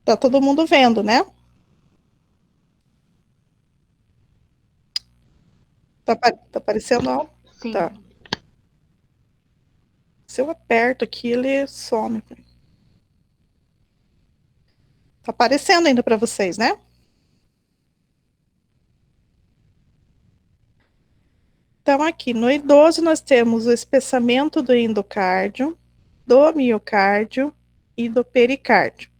Tá todo mundo vendo, né? Tá aparecendo, ó. Tá. Sim. Se eu aperto aqui, ele some. Tá aparecendo ainda para vocês, né? Então, aqui no idoso, nós temos o espessamento do endocárdio, do miocárdio e do pericárdio.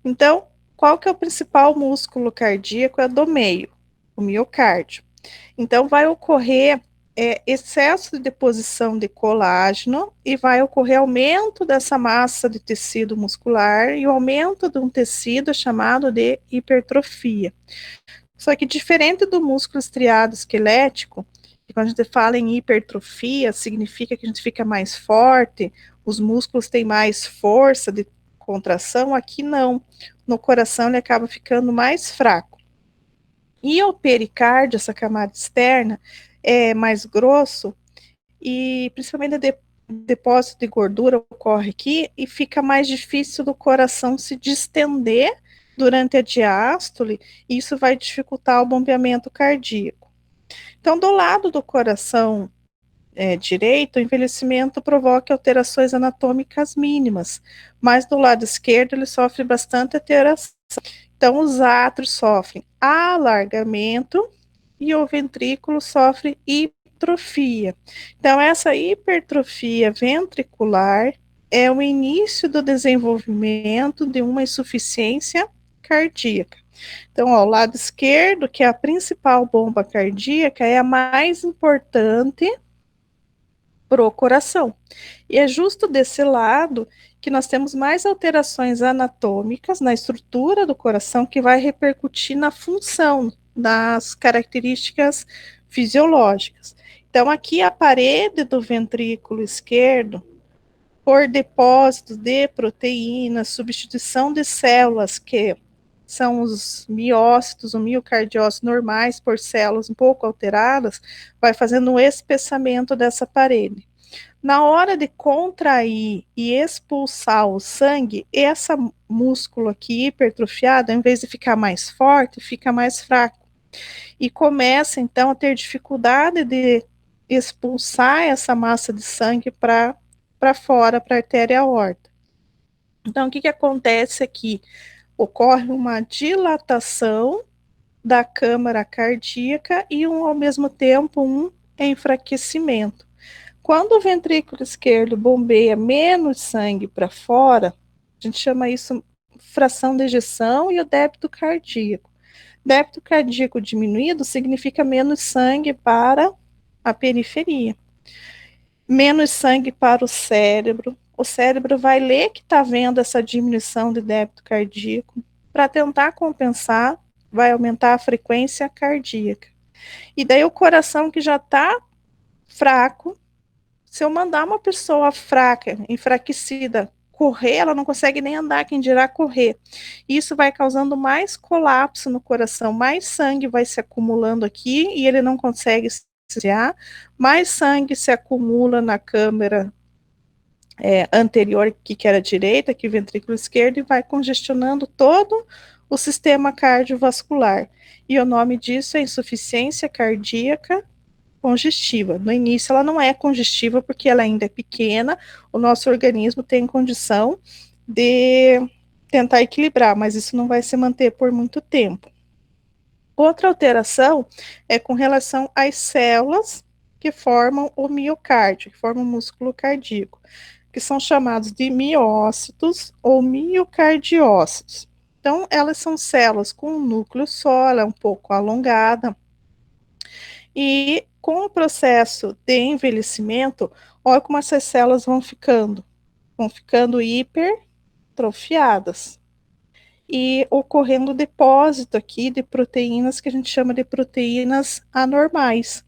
Então, qual que é o principal músculo cardíaco? É do meio, o miocárdio. Então, vai ocorrer excesso de deposição de colágeno e vai ocorrer aumento dessa massa de tecido muscular e o aumento de um tecido chamado de hipertrofia. Só que diferente do músculo estriado esquelético, quando a gente fala em hipertrofia, significa que a gente fica mais forte, os músculos têm mais força de contração, aqui não. No coração ele acaba ficando mais fraco. E o pericárdio, essa camada externa, é mais grosso e principalmente depósito de gordura ocorre aqui e fica mais difícil do coração se distender durante a diástole, e isso vai dificultar o bombeamento cardíaco. Então, do lado do coração direito, o envelhecimento provoca alterações anatômicas mínimas, mas do lado esquerdo ele sofre bastante alteração. Então, os átrios sofrem alargamento e o ventrículo sofre hipertrofia. Então, essa hipertrofia ventricular é o início do desenvolvimento de uma insuficiência cardíaca. Então, ó, o lado esquerdo, que é a principal bomba cardíaca, é a mais importante para o coração. E é justo desse lado que nós temos mais alterações anatômicas na estrutura do coração que vai repercutir na função, das características fisiológicas. Então, aqui a parede do ventrículo esquerdo, por depósitos de proteínas, substituição de células que são os miócitos, o miocardiócitos normais por células um pouco alteradas, vai fazendo um espessamento dessa parede. Na hora de contrair e expulsar o sangue, essa músculo aqui hipertrofiado, em vez de ficar mais forte, fica mais fraco. E começa então a ter dificuldade de expulsar essa massa de sangue para fora, para a artéria aorta. Então, o que acontece aqui? Ocorre uma dilatação da câmara cardíaca e, ao mesmo tempo, um enfraquecimento. Quando o ventrículo esquerdo bombeia menos sangue para fora, a gente chama isso fração de ejeção e o débito cardíaco. Débito cardíaco diminuído significa menos sangue para a periferia, menos sangue para o cérebro. O cérebro vai ler que está vendo essa diminuição de débito cardíaco. Para tentar compensar, vai aumentar a frequência cardíaca. E daí o coração que já está fraco, se eu mandar uma pessoa fraca, enfraquecida, correr, ela não consegue nem andar, quem dirá correr. Isso vai causando mais colapso no coração, mais sangue vai se acumulando aqui e ele não consegue se desviar, mais sangue se acumula na câmara anterior, que era a direita, que é o ventrículo esquerdo, e vai congestionando todo o sistema cardiovascular. E o nome disso é insuficiência cardíaca congestiva. No início, ela não é congestiva porque ela ainda é pequena, o nosso organismo tem condição de tentar equilibrar, mas isso não vai se manter por muito tempo. Outra alteração é com relação às células que formam o miocárdio, que formam o músculo cardíaco, que são chamados de miócitos ou miocardiócitos. Então, elas são células com um núcleo só, ela é um pouco alongada, e com o processo de envelhecimento, olha como essas células vão ficando hipertrofiadas e ocorrendo depósito aqui de proteínas que a gente chama de proteínas anormais.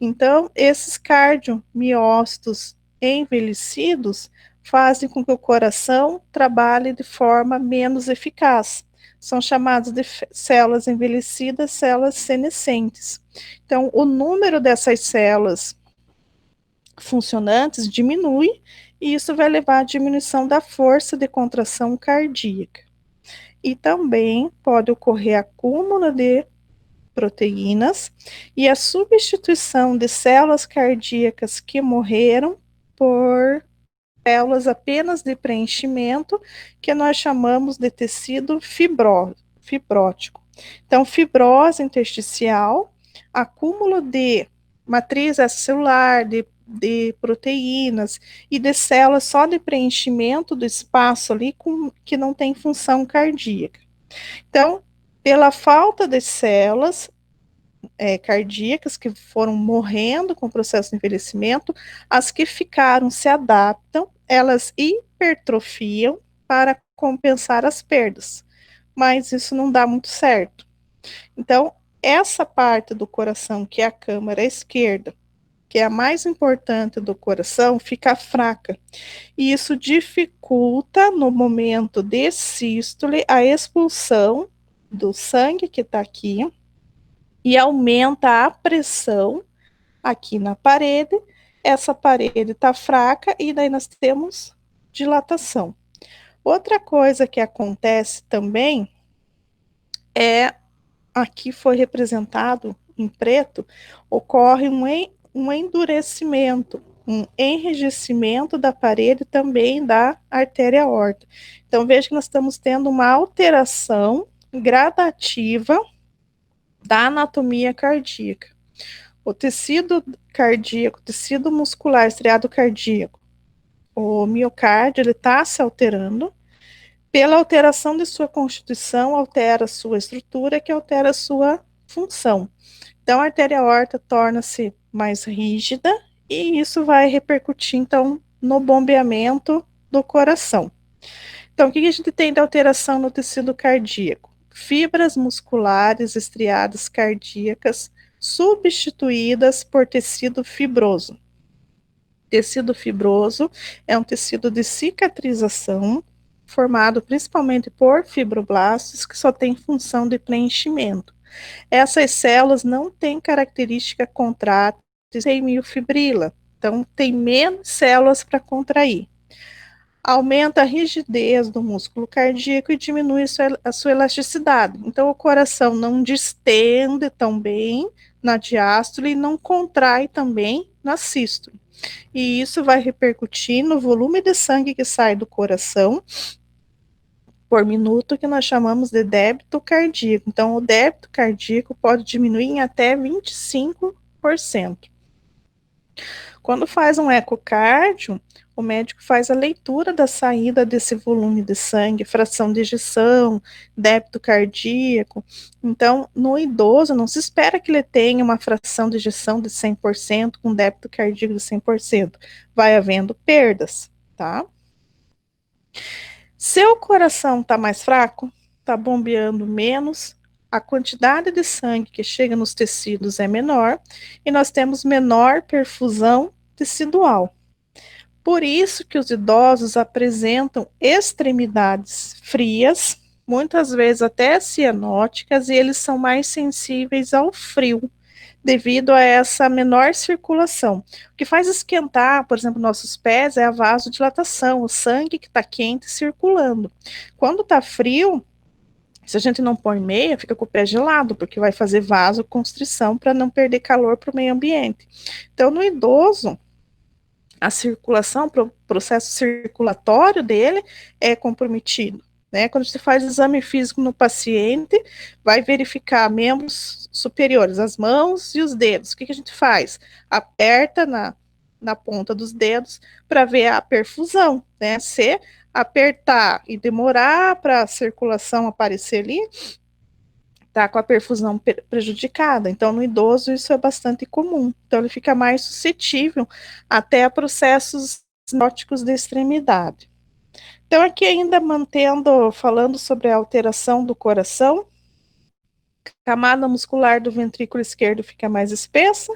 Então, esses cardiomiócitos envelhecidos fazem com que o coração trabalhe de forma menos eficaz. São chamados de células envelhecidas, células senescentes. Então, o número dessas células funcionantes diminui, e isso vai levar à diminuição da força de contração cardíaca. e também pode ocorrer acúmulo de proteínas e a substituição de células cardíacas que morreram por células apenas de preenchimento, que nós chamamos de tecido fibrótico. Então, fibrose intersticial, acúmulo de matriz extracelular, de proteínas e de células só de preenchimento do espaço ali que não tem função cardíaca. Então, pela falta de células cardíacas que foram morrendo com o processo de envelhecimento, as que ficaram se adaptam, elas hipertrofiam para compensar as perdas, mas isso não dá muito certo. Então, essa parte do coração, que é a câmara esquerda, que é a mais importante do coração, fica fraca. E isso dificulta, no momento de sístole, a expulsão do sangue que está aqui e aumenta a pressão aqui na parede. Essa parede está fraca e daí nós temos dilatação. Outra coisa que acontece também é, aqui foi representado em preto, ocorre um endurecimento, um enrijecimento da parede também da artéria aorta. Então, veja que nós estamos tendo uma alteração gradativa da anatomia cardíaca. O tecido cardíaco, tecido muscular estriado cardíaco, o miocárdio, ele está se alterando. Pela alteração de sua constituição, altera sua estrutura, que altera sua função. Então, a artéria aorta torna-se mais rígida e isso vai repercutir, então, no bombeamento do coração. Então, o que a gente tem de alteração no tecido cardíaco? Fibras musculares estriadas cardíacas substituídas por tecido fibroso. Tecido fibroso é um tecido de cicatrização formado principalmente por fibroblastos que só tem função de preenchimento. Essas células não têm característica contrátil sem miofibrila, então tem menos células para contrair. Aumenta a rigidez do músculo cardíaco e diminui a sua elasticidade. Então, o coração não distende tão bem na diástole e não contrai também na sístole. E isso vai repercutir no volume de sangue que sai do coração por minuto, que nós chamamos de débito cardíaco. Então, o débito cardíaco pode diminuir em até 25%. Quando faz um ecocardio, o médico faz a leitura da saída desse volume de sangue, fração de ejeção, débito cardíaco. Então, no idoso, não se espera que ele tenha uma fração de ejeção de 100%, com débito cardíaco de 100%. Vai havendo perdas, tá? Se o coração está mais fraco, está bombeando menos, a quantidade de sangue que chega nos tecidos é menor e nós temos menor perfusão tecidual. Por isso que os idosos apresentam extremidades frias, muitas vezes até cianóticas, e eles são mais sensíveis ao frio, devido a essa menor circulação. O que faz esquentar, por exemplo, nossos pés é a vasodilatação, o sangue que está quente circulando. Quando está frio, se a gente não põe meia, fica com o pé gelado, porque vai fazer vasoconstrição para não perder calor para o meio ambiente. Então, no idoso, a circulação, o processo circulatório dele é comprometido. Né? Quando você faz exame físico no paciente, vai verificar membros superiores, as mãos e os dedos. O que a gente faz? Aperta na ponta dos dedos para ver a perfusão. Né? Se apertar e demorar para a circulação aparecer ali, está com a perfusão prejudicada. Então, no idoso, isso é bastante comum. Então, ele fica mais suscetível até a processos nóticos de extremidade. Então, aqui ainda falando sobre a alteração do coração, a camada muscular do ventrículo esquerdo fica mais espessa,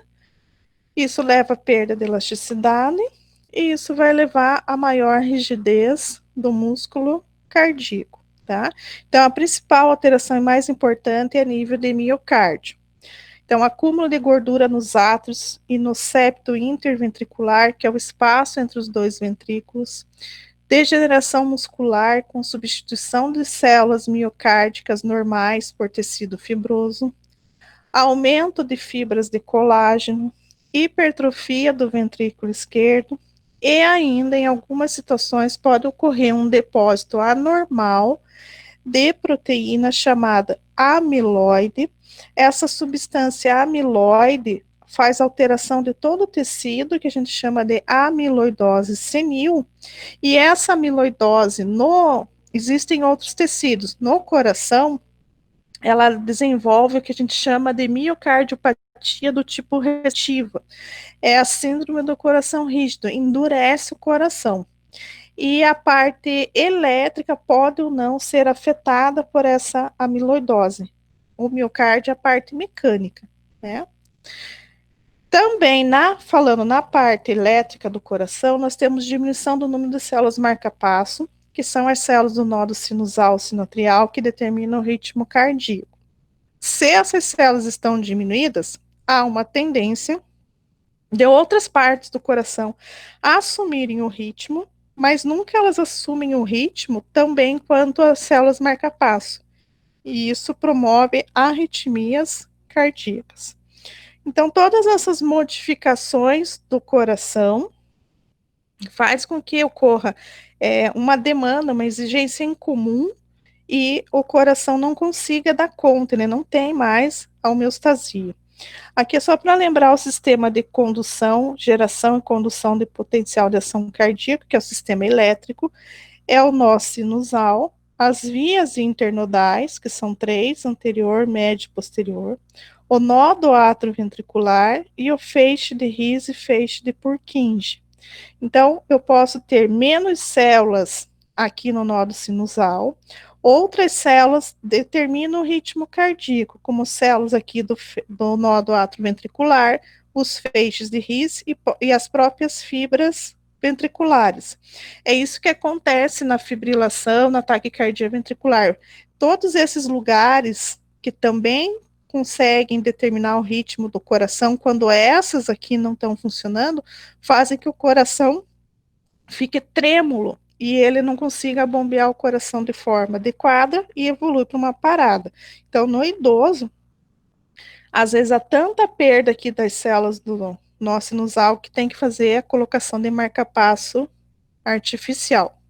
isso leva à perda de elasticidade, e isso vai levar a maior rigidez do músculo cardíaco. Tá? Então, a principal alteração e mais importante é a nível de miocárdio. Então, acúmulo de gordura nos átrios e no septo interventricular, que é o espaço entre os dois ventrículos, degeneração muscular com substituição de células miocárdicas normais por tecido fibroso, aumento de fibras de colágeno, hipertrofia do ventrículo esquerdo e ainda, em algumas situações, pode ocorrer um depósito anormal de proteína chamada amiloide. Essa substância amiloide faz alteração de todo o tecido, que a gente chama de amiloidose senil, e essa amiloidose existem outros tecidos. No coração, ela desenvolve o que a gente chama de miocardiopatia do tipo restritiva. É a síndrome do coração rígido, endurece o coração. E a parte elétrica pode ou não ser afetada por essa amiloidose. O miocárdio é a parte mecânica, né? Também, falando na parte elétrica do coração, nós temos diminuição do número de células marca-passo, que são as células do nodo sinusal sinoatrial que determinam o ritmo cardíaco. Se essas células estão diminuídas, há uma tendência de outras partes do coração assumirem o ritmo, mas nunca elas assumem o ritmo tão bem quanto as células marca-passo. E isso promove arritmias cardíacas. Então, todas essas modificações do coração faz com que ocorra uma demanda, uma exigência em comum e o coração não consiga dar conta, ele não tem mais a homeostasia. Aqui é só para lembrar o sistema de condução, geração e condução de potencial de ação cardíaca, que é o sistema elétrico, é o nó sinusal, as vias internodais, que são 3, anterior, médio e posterior, o nó do átrio ventricular e o feixe de His e feixe de Purkinje. Então, eu posso ter menos células aqui no nó sinusal, outras células determinam o ritmo cardíaco, como células aqui do nó do átrio ventricular, os feixes de His e as próprias fibras ventriculares. É isso que acontece na fibrilação, na taquicardia ventricular. Todos esses lugares que também conseguem determinar o ritmo do coração, quando essas aqui não estão funcionando, fazem que o coração fique trêmulo e ele não consiga bombear o coração de forma adequada e evolui para uma parada. Então, no idoso, às vezes há tanta perda aqui das células do nó sinusal que tem que fazer a colocação de marca-passo artificial.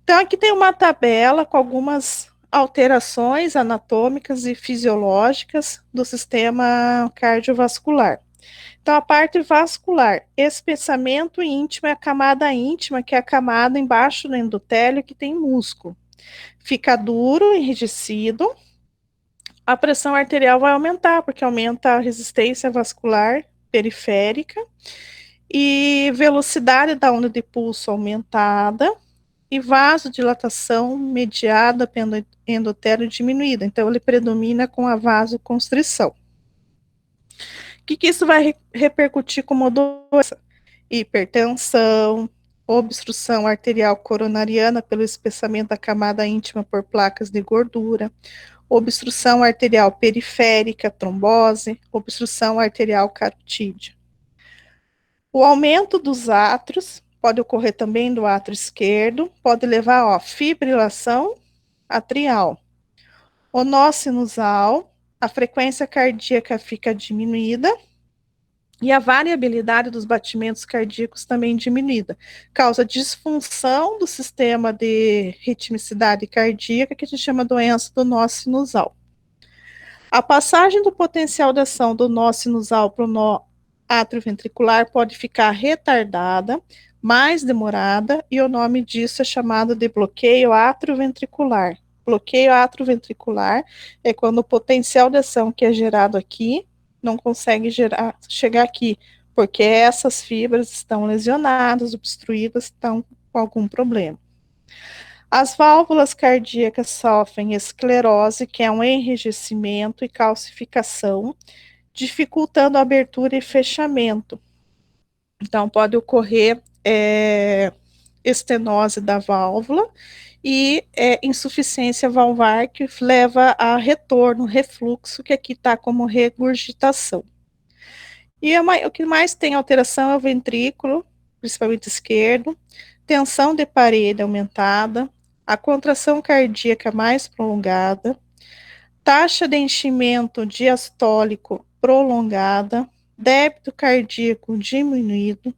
Então, aqui tem uma tabela com algumas alterações anatômicas e fisiológicas do sistema cardiovascular. Então, a parte vascular, espessamento íntimo é a camada íntima, que é a camada embaixo do endotélio que tem músculo. Fica duro, enrijecido. A pressão arterial vai aumentar, porque aumenta a resistência vascular periférica. E velocidade da onda de pulso aumentada. E vasodilatação mediada pelo endotélio diminuída. Então, ele predomina com a vasoconstrição. O que isso vai repercutir como doença? Hipertensão, obstrução arterial coronariana pelo espessamento da camada íntima por placas de gordura, obstrução arterial periférica, trombose, obstrução arterial carotídea. O aumento dos átrios pode ocorrer também do átrio esquerdo, pode levar a fibrilação atrial. O nó sinusal, a frequência cardíaca fica diminuída e a variabilidade dos batimentos cardíacos também diminuída. Causa disfunção do sistema de ritmicidade cardíaca, que a gente chama doença do nó sinusal. A passagem do potencial de ação do nó sinusal para o nó atrioventricular pode ficar retardada, mais demorada, e o nome disso é chamado de bloqueio atrioventricular. Bloqueio atrioventricular é quando o potencial de ação que é gerado aqui não consegue chegar aqui, porque essas fibras estão lesionadas, obstruídas, estão com algum problema. As válvulas cardíacas sofrem esclerose, que é um enrijecimento e calcificação, dificultando a abertura e fechamento. Então, pode ocorrer estenose da válvula e insuficiência valvar, que leva a retorno, refluxo, que aqui está como regurgitação. E o que mais tem alteração é o ventrículo, principalmente esquerdo, tensão de parede aumentada, a contração cardíaca mais prolongada, taxa de enchimento diastólico prolongada, débito cardíaco diminuído,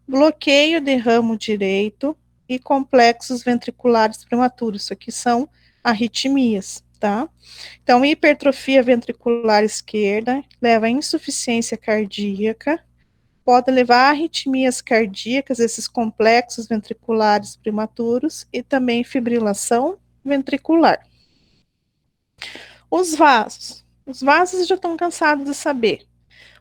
bloqueio de ramo direito e complexos ventriculares prematuros. Isso aqui são arritmias, tá? Então, hipertrofia ventricular esquerda leva a insuficiência cardíaca, pode levar a arritmias cardíacas, esses complexos ventriculares prematuros, e também fibrilação ventricular. Os vasos. Os vasos já estão cansados de saber.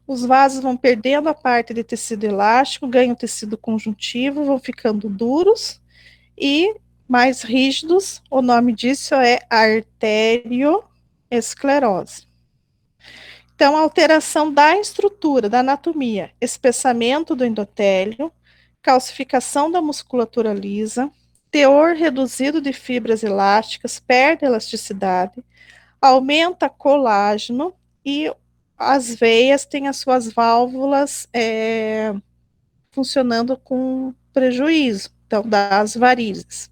Os vasos vão perdendo a parte de tecido elástico, ganham tecido conjuntivo, vão ficando duros e mais rígidos. O nome disso é arterioesclerose. Então, alteração da estrutura, da anatomia, espessamento do endotélio, calcificação da musculatura lisa, teor reduzido de fibras elásticas, perde elasticidade, aumenta colágeno e as veias têm as suas válvulas funcionando com prejuízo, então, das varizes.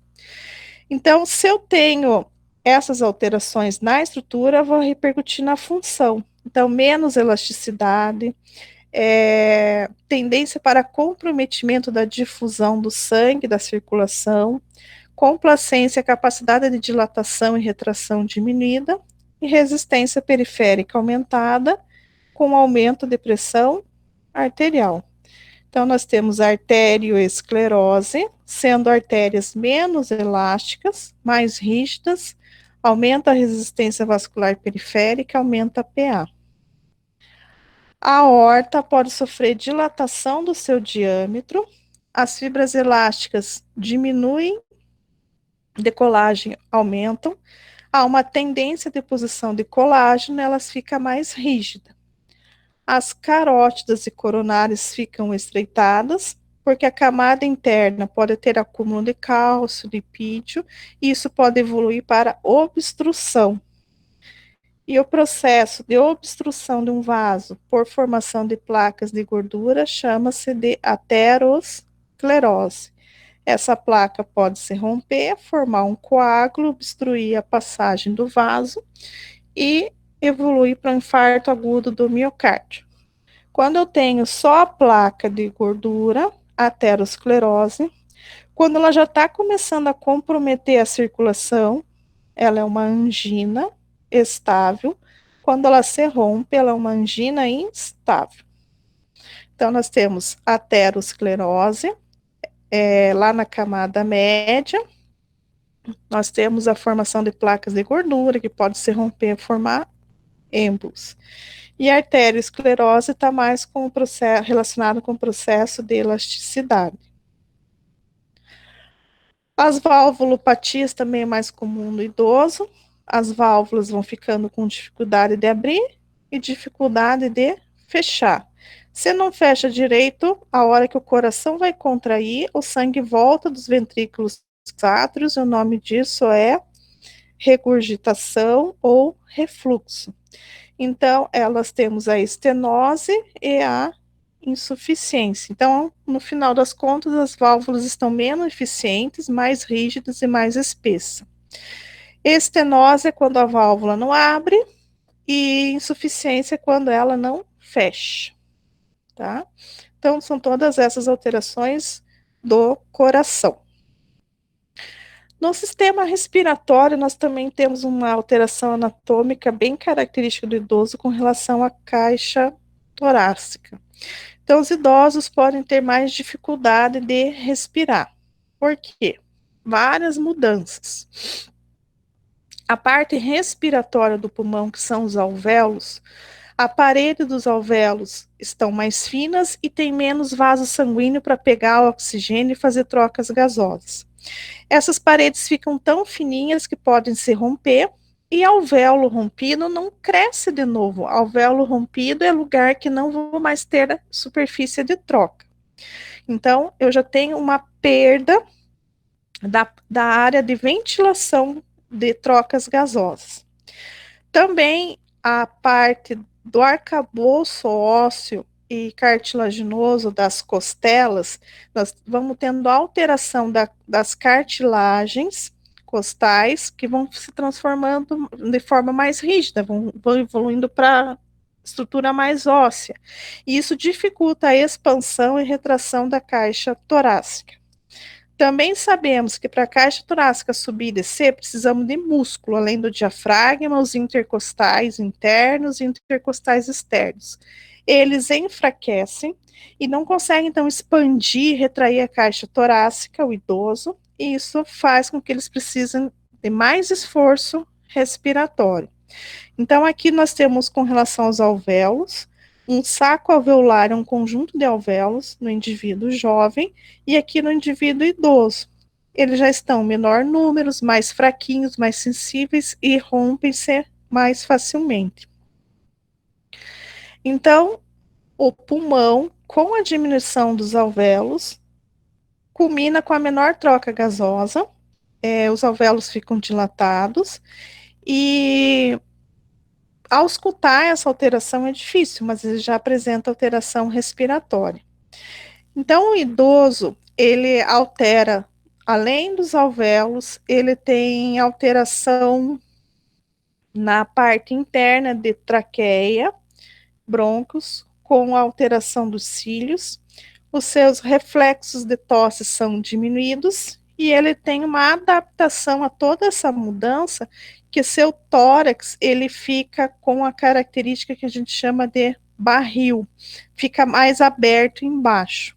Então, se eu tenho essas alterações na estrutura, vou repercutir na função. Então, menos elasticidade, tendência para comprometimento da difusão do sangue, da circulação, complacência, capacidade de dilatação e retração diminuída, e resistência periférica aumentada, com aumento de pressão arterial. Então, nós temos arterioesclerose, sendo artérias menos elásticas, mais rígidas, aumenta a resistência vascular periférica, aumenta a PA. A aorta pode sofrer dilatação do seu diâmetro, as fibras elásticas diminuem, decolagem aumentam, há uma tendência de deposição de colágeno, elas ficam mais rígidas. As carótidas e coronárias ficam estreitadas, porque a camada interna pode ter acúmulo de cálcio, lipídio, e isso pode evoluir para obstrução. E o processo de obstrução de um vaso por formação de placas de gordura chama-se de aterosclerose. Essa placa pode se romper, formar um coágulo, obstruir a passagem do vaso e evoluir para um infarto agudo do miocárdio. Quando eu tenho só a placa de gordura, aterosclerose, quando ela já está começando a comprometer a circulação, ela é uma angina estável. Quando ela se rompe, ela é uma angina instável. Então, nós temos aterosclerose, lá na camada média, nós temos a formação de placas de gordura, que pode se romper e formar êmbolos. E a arteriosclerose está mais com o processo, relacionado com o processo de elasticidade. As valvulopatias também é mais comum no idoso. As válvulas vão ficando com dificuldade de abrir e dificuldade de fechar. Se não fecha direito, a hora que o coração vai contrair, o sangue volta dos ventrículos átrios, e o nome disso é regurgitação ou refluxo. Então, elas temos a estenose e a insuficiência. Então, no final das contas, as válvulas estão menos eficientes, mais rígidas e mais espessas. Estenose é quando a válvula não abre e insuficiência é quando ela não fecha, tá? Então, são todas essas alterações do coração. No sistema respiratório, nós também temos uma alteração anatômica bem característica do idoso com relação à caixa torácica. Então, os idosos podem ter mais dificuldade de respirar. Por quê? Várias mudanças. A parte respiratória do pulmão, que são os alvéolos, a parede dos alvéolos estão mais finas e tem menos vaso sanguíneo para pegar o oxigênio e fazer trocas gasosas. Essas paredes ficam tão fininhas que podem se romper, e alvéolo rompido não cresce de novo. Alvéolo rompido é lugar que não vou mais ter superfície de troca. Então, eu já tenho uma perda da área de ventilação de trocas gasosas. Também a parte do arcabouço ósseo e cartilaginoso das costelas, nós vamos tendo alteração das cartilagens costais, que vão se transformando de forma mais rígida, vão evoluindo para estrutura mais óssea. E isso dificulta a expansão e retração da caixa torácica. Também sabemos que para a caixa torácica subir e descer, precisamos de músculo, além do diafragma, os intercostais internos e intercostais externos. Eles enfraquecem e não conseguem, então, expandir e retrair a caixa torácica, o idoso, e isso faz com que eles precisem de mais esforço respiratório. Então, aqui nós temos, com relação aos alvéolos, um saco alveolar é um conjunto de alvéolos no indivíduo jovem e aqui no indivíduo idoso. Eles já estão menor números, mais fraquinhos, mais sensíveis e rompem-se mais facilmente. Então, o pulmão, com a diminuição dos alvéolos, culmina com a menor troca gasosa, os alvéolos ficam dilatados e ao escutar essa alteração é difícil, mas ele já apresenta alteração respiratória. Então, o idoso, ele altera, além dos alvéolos, ele tem alteração na parte interna de traqueia, brônquios, com alteração dos cílios, os seus reflexos de tosse são diminuídos e ele tem uma adaptação a toda essa mudança, que seu tórax ele fica com a característica que a gente chama de barril, fica mais aberto embaixo.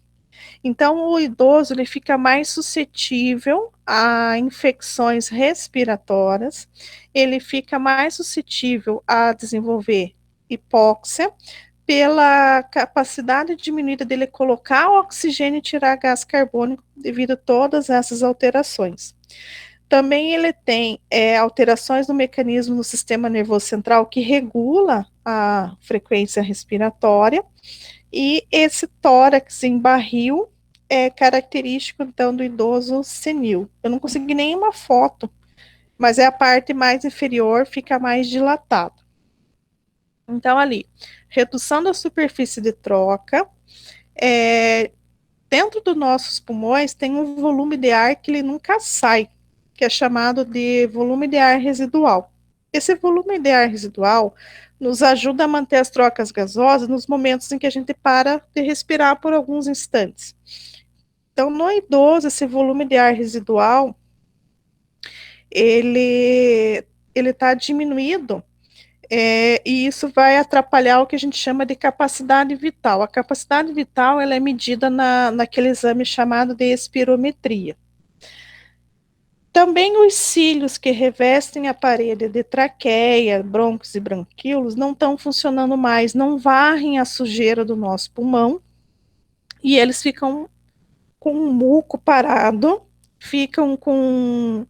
Então, o idoso ele fica mais suscetível a infecções respiratórias, ele fica mais suscetível a desenvolver hipóxia, pela capacidade diminuída dele colocar o oxigênio e tirar gás carbônico devido a todas essas alterações. Também ele tem alterações no mecanismo do sistema nervoso central que regula a frequência respiratória, e esse tórax em barril é característico, então, do idoso senil. Eu não consegui nenhuma foto, mas é a parte mais inferior, fica mais dilatado. Então, ali, redução da superfície de troca, dentro dos nossos pulmões tem um volume de ar que ele nunca sai, que é chamado de volume de ar residual. Esse volume de ar residual nos ajuda a manter as trocas gasosas nos momentos em que a gente para de respirar por alguns instantes. Então, no idoso, esse volume de ar residual, ele está diminuído, e isso vai atrapalhar o que a gente chama de capacidade vital. A capacidade vital ela é medida naquele exame chamado de espirometria. Também os cílios que revestem a parede de traqueia, brônquios e branquíolos não estão funcionando mais, não varrem a sujeira do nosso pulmão, e eles ficam com um muco parado, ficam com,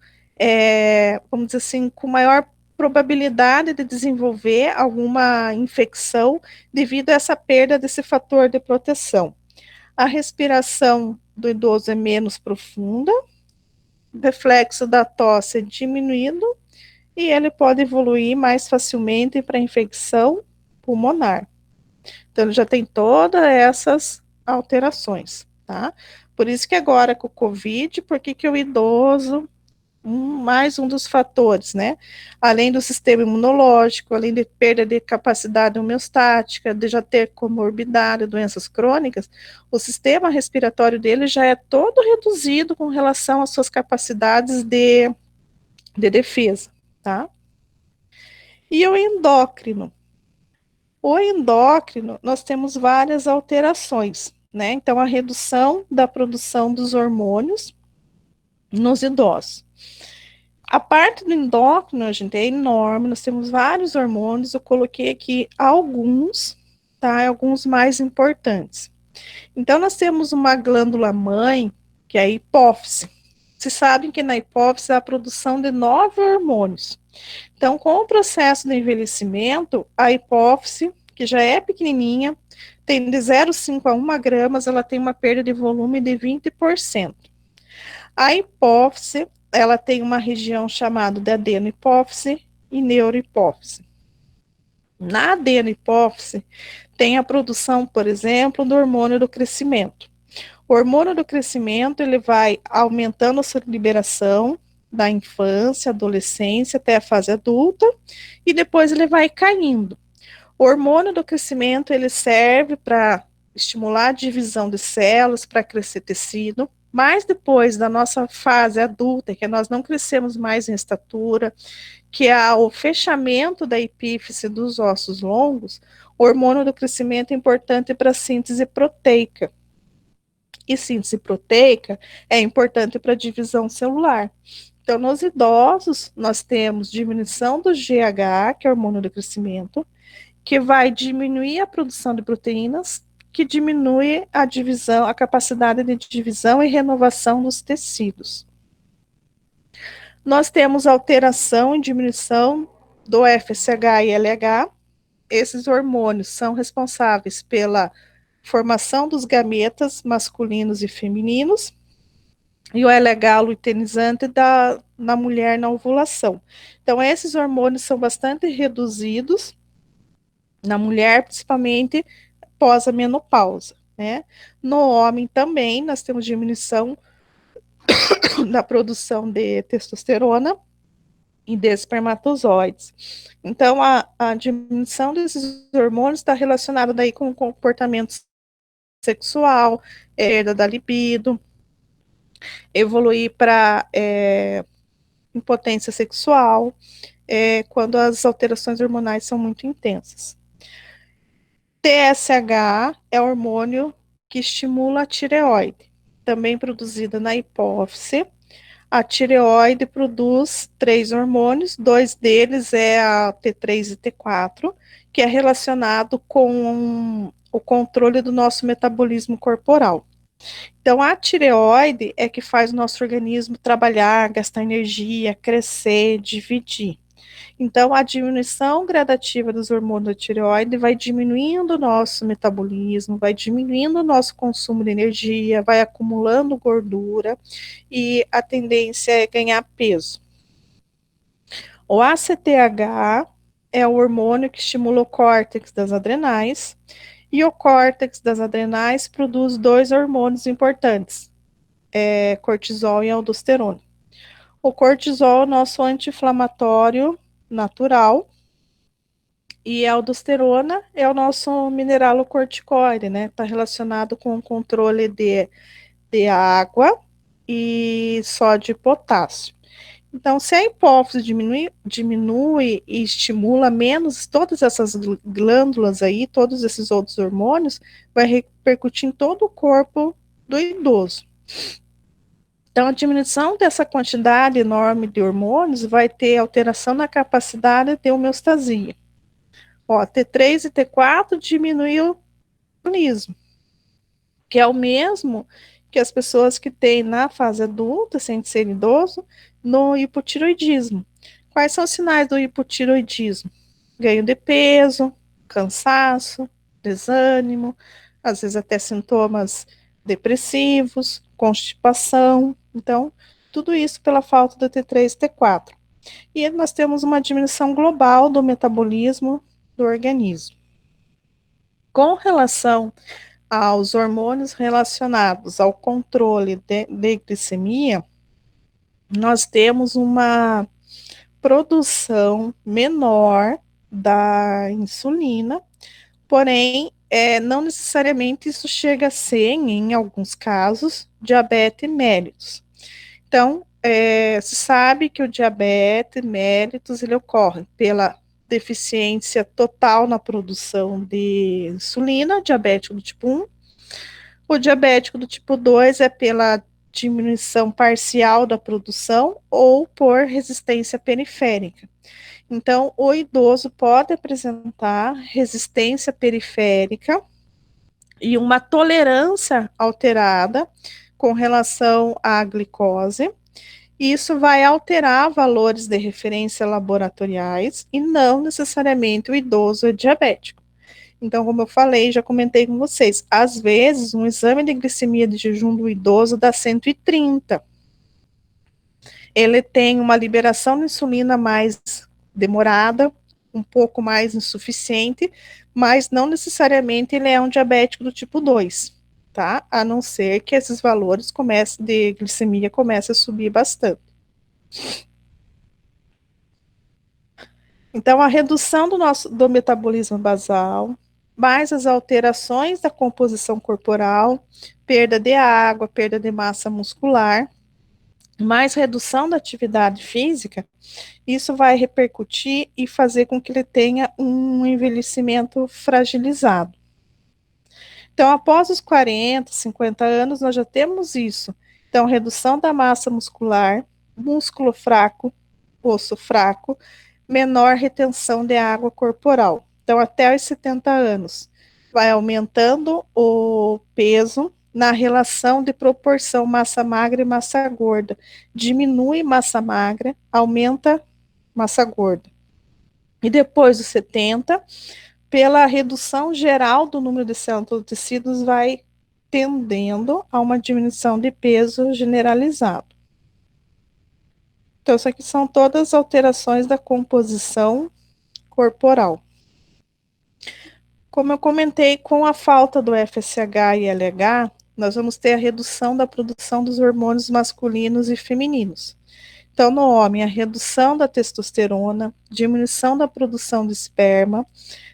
vamos dizer assim, com maior probabilidade de desenvolver alguma infecção devido a essa perda desse fator de proteção. A respiração do idoso é menos profunda, o reflexo da tosse é diminuído e ele pode evoluir mais facilmente para infecção pulmonar. Então, ele já tem todas essas alterações, tá? Por isso que agora com o Covid, por que o idoso, mais um dos fatores, né? Além do sistema imunológico, além de perda de capacidade homeostática, de já ter comorbidade, doenças crônicas, o sistema respiratório dele já é todo reduzido com relação às suas capacidades de defesa, tá? E o endócrino? O endócrino, nós temos várias alterações, né? Então, a redução da produção dos hormônios nos idosos. A parte do endócrino, gente, é enorme, nós temos vários hormônios, eu coloquei aqui alguns, tá? Alguns mais importantes. Então, nós temos uma glândula mãe, que é a hipófise. Vocês sabem que na hipófise há a produção de 9 hormônios. Então, com o processo de envelhecimento, a hipófise, que já é pequenininha, tem de 0,5 a 1 gramas, ela tem uma perda de volume de 20%. A hipófise, ela tem uma região chamada de adenohipófise e neurohipófise. Na adenohipófise, tem a produção, por exemplo, do hormônio do crescimento. O hormônio do crescimento, ele vai aumentando a sua liberação da infância, adolescência até a fase adulta, e depois ele vai caindo. O hormônio do crescimento, ele serve para estimular a divisão de células, para crescer tecido, mas depois da nossa fase adulta, que nós não crescemos mais em estatura, que é o fechamento da epífise dos ossos longos, o hormônio do crescimento é importante para a síntese proteica. E síntese proteica é importante para a divisão celular. Então, nos idosos, nós temos diminuição do GH, que é o hormônio do crescimento, que vai diminuir a produção de proteínas, que diminui a divisão, a capacidade de divisão e renovação dos tecidos. Nós temos alteração e diminuição do FSH e LH. Esses hormônios são responsáveis pela formação dos gametas masculinos e femininos, e o LH luteinizante na mulher na ovulação. Então, esses hormônios são bastante reduzidos na mulher, principalmente pós a menopausa, né? No homem também, nós temos diminuição da produção de testosterona e de espermatozoides. Então, a diminuição desses hormônios está relacionada daí com o comportamento sexual, perda da libido, evoluir para impotência sexual, quando as alterações hormonais são muito intensas. TSH é o hormônio que estimula a tireoide, também produzida na hipófise. A tireoide produz 3 hormônios, 2 deles é a T3 e T4, que é relacionado com o controle do nosso metabolismo corporal. Então, a tireoide é que faz o nosso organismo trabalhar, gastar energia, crescer, dividir. Então, a diminuição gradativa dos hormônios da tireoide vai diminuindo o nosso metabolismo, vai diminuindo o nosso consumo de energia, vai acumulando gordura e a tendência é ganhar peso. O ACTH é o hormônio que estimula o córtex das adrenais, e o córtex das adrenais produz 2 hormônios importantes, cortisol e aldosterona. O cortisol é o nosso anti-inflamatório natural, e a aldosterona é o nosso mineralocorticoide, né? Está relacionado com o controle de água e sódio e potássio. Então, se a hipófise diminui e estimula menos todas essas glândulas aí, todos esses outros hormônios, vai repercutir em todo o corpo do idoso. Então, a diminuição dessa quantidade enorme de hormônios vai ter alteração na capacidade de homeostasia. Ó, T3 e T4 diminuiu o organismo, que é o mesmo que as pessoas que têm na fase adulta, sem ser idoso, no hipotiroidismo. Quais são os sinais do hipotiroidismo? Ganho de peso, cansaço, desânimo, às vezes até sintomas depressivos, constipação. Então, tudo isso pela falta do T3 e T4. E nós temos uma diminuição global do metabolismo do organismo. Com relação aos hormônios relacionados ao controle de glicemia, nós temos uma produção menor da insulina, porém, não necessariamente isso chega a ser, em alguns casos, diabetes mellitus. Então, se sabe que o diabetes mellitus ele ocorre pela deficiência total na produção de insulina, diabético do tipo 1. O diabético do tipo 2 é pela diminuição parcial da produção ou por resistência periférica. Então, o idoso pode apresentar resistência periférica e uma tolerância alterada com relação à glicose. Isso vai alterar valores de referência laboratoriais e não necessariamente o idoso é diabético. Então, como eu falei, já comentei com vocês, às vezes um exame de glicemia de jejum do idoso dá 130. Ele tem uma liberação de insulina mais demorada, um pouco mais insuficiente, mas não necessariamente ele é um diabético do tipo 2, tá? A não ser que esses valores comecem de glicemia comecem a subir bastante. Então, a redução do metabolismo basal, mais as alterações da composição corporal, perda de água, perda de massa muscular, mais redução da atividade física, isso vai repercutir e fazer com que ele tenha um envelhecimento fragilizado. Então, após os 40, 50 anos, nós já temos isso. Então, redução da massa muscular, músculo fraco, osso fraco, menor retenção de água corporal. Então, até os 70 anos, vai aumentando o peso na relação de proporção massa magra e massa gorda. Diminui massa magra, aumenta massa gorda. E depois dos 70, pela redução geral do número de células dos tecidos, vai tendendo a uma diminuição de peso generalizado. Então, isso aqui são todas as alterações da composição corporal. Como eu comentei, com a falta do FSH e LH, nós vamos ter a redução da produção dos hormônios masculinos e femininos. Então, no homem, a redução da testosterona, diminuição da produção de esperma,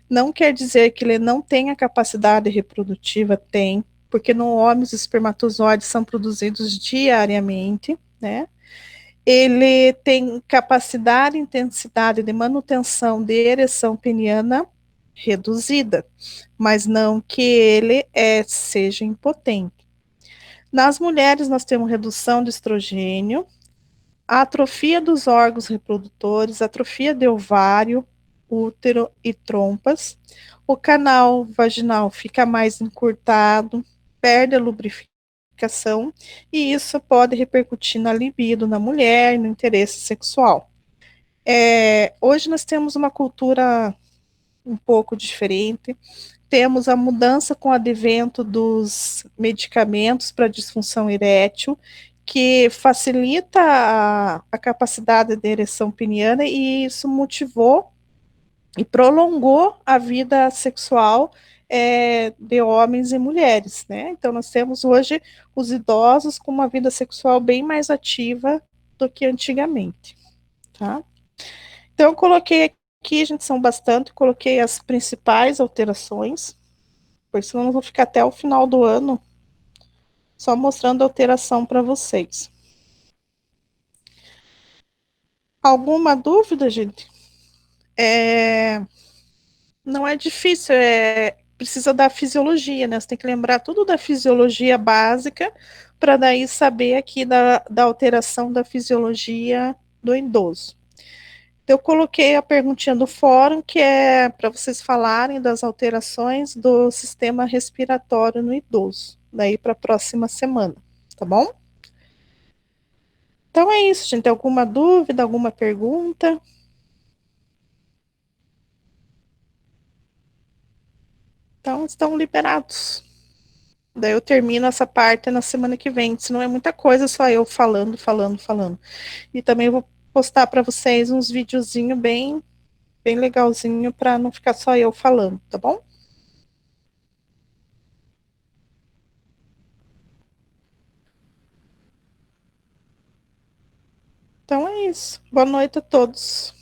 não quer dizer que ele não tenha capacidade reprodutiva, tem, porque no homem os espermatozoides são produzidos diariamente, né? Ele tem capacidade e intensidade de manutenção de ereção peniana reduzida, mas não que ele seja impotente. Nas mulheres, nós temos redução de estrogênio, atrofia dos órgãos reprodutores, atrofia de ovário, útero e trompas. O canal vaginal fica mais encurtado, perde a lubrificação, e isso pode repercutir na libido na mulher, no interesse sexual. Hoje nós temos uma cultura um pouco diferente. Temos a mudança com o advento dos medicamentos para disfunção erétil, que facilita a capacidade de ereção peniana, e isso motivou e prolongou a vida sexual de homens e mulheres, né? Então, nós temos hoje os idosos com uma vida sexual bem mais ativa do que antigamente, tá? Então, eu coloquei aqui, gente, são bastante, coloquei as principais alterações, porque senão eu vou ficar até o final do ano só mostrando a alteração para vocês. Alguma dúvida, gente? Não é difícil, precisa da fisiologia, né? Você tem que lembrar tudo da fisiologia básica para daí saber aqui da alteração da fisiologia do idoso. Então, eu coloquei a perguntinha do fórum, que é para vocês falarem das alterações do sistema respiratório no idoso, daí para a próxima semana, tá bom? Então é isso, gente. Alguma dúvida, alguma pergunta? Então, estão liberados. Daí eu termino essa parte na semana que vem, senão é muita coisa, só eu falando, falando, falando. E também eu vou postar para vocês uns videozinho bem legalzinho para não ficar só eu falando, tá bom? Então é isso. Boa noite a todos.